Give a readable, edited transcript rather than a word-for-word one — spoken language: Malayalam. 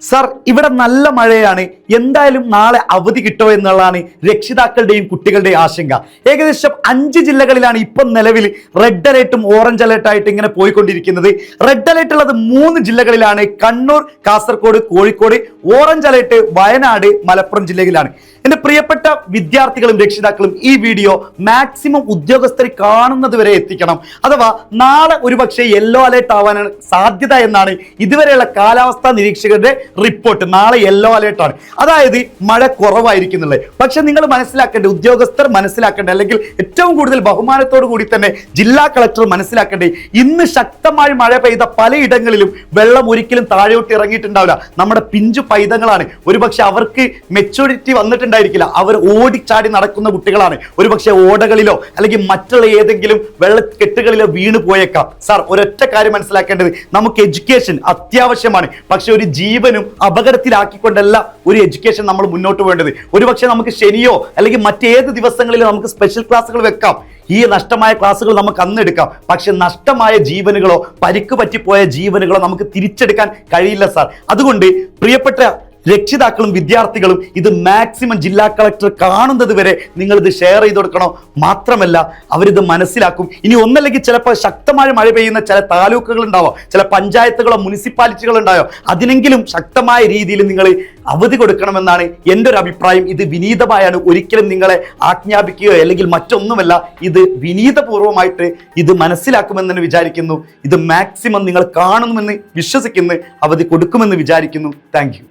സർ, ഇവിടെ നല്ല മഴയാണ്, എന്തായാലും നാളെ അവധി കിട്ടുമോ എന്നുള്ളതാണ് രക്ഷിതാക്കളുടെയും കുട്ടികളുടെയും ആശങ്ക. ഏകദേശം 5 ജില്ലകളിലാണ് ഇപ്പം നിലവിൽ റെഡ് അലേർട്ടും ഓറഞ്ച് അലേർട്ടായിട്ട് ഇങ്ങനെ പോയിക്കൊണ്ടിരിക്കുന്നത്. റെഡ് അലേർട്ട് ഉള്ളത് 3 ജില്ലകളിലാണ്: കണ്ണൂർ, കാസർഗോഡ്, കോഴിക്കോട്. ഓറഞ്ച് അലേർട്ട് വയനാട്, മലപ്പുറം ജില്ലയിലാണ്. എന്റെ പ്രിയപ്പെട്ട വിദ്യാർത്ഥികളും രക്ഷിതാക്കളും ഈ വീഡിയോ മാക്സിമം ഉദ്യോഗസ്ഥരെ കാണുന്നത് വരെ എത്തിക്കണം. അഥവാ നാളെ ഒരുപക്ഷെ യെല്ലോ അലേർട്ട് ആവാനാണ് സാധ്യത എന്നാണ് ഇതുവരെയുള്ള കാലാവസ്ഥാ നിരീക്ഷകരുടെ റിപ്പോർട്ട്. നാളെ യെല്ലോ അലേർട്ടാണ്, അതായത് മഴ കുറവായിരിക്കുന്നുള്ളത്. പക്ഷെ നിങ്ങൾ മനസ്സിലാക്കേണ്ടത്, ഉദ്യോഗസ്ഥർ മനസ്സിലാക്കേണ്ടത്, അല്ലെങ്കിൽ ഏറ്റവും കൂടുതൽ ബഹുമാനത്തോടു കൂടി തന്നെ ജില്ലാ കളക്ടർ മനസ്സിലാക്കേണ്ടത്, ഇന്ന് ശക്തമായി മഴ പെയ്ത പലയിടങ്ങളിലും വെള്ളം ഒരിക്കലും താഴോട്ട് ഇറങ്ങിയിട്ടുണ്ടാവില്ല. നമ്മുടെ പിഞ്ചു പൈതങ്ങളാണ്. ഒരുപക്ഷെ അവർക്ക് മെച്ചൂരിറ്റി വന്നിട്ടുണ്ടാവില്ല, അവർ ഓടിച്ചാടി നടക്കുന്ന കുട്ടികളാണ്. ഒരുപക്ഷെ ഓടകളിലോ അല്ലെങ്കിൽ മറ്റുള്ള ഏതെങ്കിലും വെള്ളക്കെട്ടുകളിലോ വീണ് പോയേക്കാം. സാർ, ഒരൊറ്റ കാര്യം മനസ്സിലാക്കേണ്ടത്, നമുക്ക് എഡ്യൂക്കേഷൻ അത്യാവശ്യമാണ്. പക്ഷെ ഒരു ജീവനും അപകടത്തിലാക്കിക്കൊണ്ടല്ല ഒരു എഡ്യൂക്കേഷൻ നമ്മൾ മുന്നോട്ട് പോകേണ്ടത്. ഒരുപക്ഷെ നമുക്ക് ശനിയോ അല്ലെങ്കിൽ മറ്റേത് ദിവസങ്ങളിലോ നമുക്ക് സ്പെഷ്യൽ ക്ലാസ്സുകൾ വെക്കാം. ഈ നഷ്ടമായ ക്ലാസ്സുകൾ നമുക്ക് അന്ന് എടുക്കാം. പക്ഷെ നഷ്ടമായ ജീവനുകളോ പരിക്ക് പറ്റിപ്പോയ ജീവനുകളോ നമുക്ക് തിരിച്ചെടുക്കാൻ കഴിയില്ല സാർ. അതുകൊണ്ട് പ്രിയപ്പെട്ട രക്ഷിതാക്കളും വിദ്യാർത്ഥികളും ഇത് മാക്സിമം ജില്ലാ കളക്ടർ കാണുന്നത് വരെ നിങ്ങൾ ഇത് ഷെയർ ചെയ്ത് കൊടുക്കണം. മാത്രമല്ല, അവരിത് മനസ്സിലാക്കും. ഇനി ഒന്നല്ലെങ്കിൽ ചിലപ്പോൾ ശക്തമായ മഴ പെയ്യുന്ന ചില താലൂക്കുകൾ ഉണ്ടാവോ, ചില പഞ്ചായത്തുകളോ മുനിസിപ്പാലിറ്റികളോ ഉണ്ടായോ, അതിനെങ്കിലും ശക്തമായ രീതിയിൽ നിങ്ങൾ അവധി കൊടുക്കണമെന്നാണ് എൻ്റെ ഒരു അഭിപ്രായം. ഇത് വിനീതമായാണ്, ഒരിക്കലും നിങ്ങളെ ആജ്ഞാപിക്കുകയോ അല്ലെങ്കിൽ മറ്റൊന്നുമല്ല. ഇത് വിനീതപൂർവ്വമായിട്ട് ഇത് മനസ്സിലാക്കുമെന്ന് വിചാരിക്കുന്നു. ഇത് മാക്സിമം നിങ്ങൾ കാണുമെന്ന് വിശ്വസിക്കുന്നു. അവധി കൊടുക്കുമെന്ന് വിചാരിക്കുന്നു. Thank you.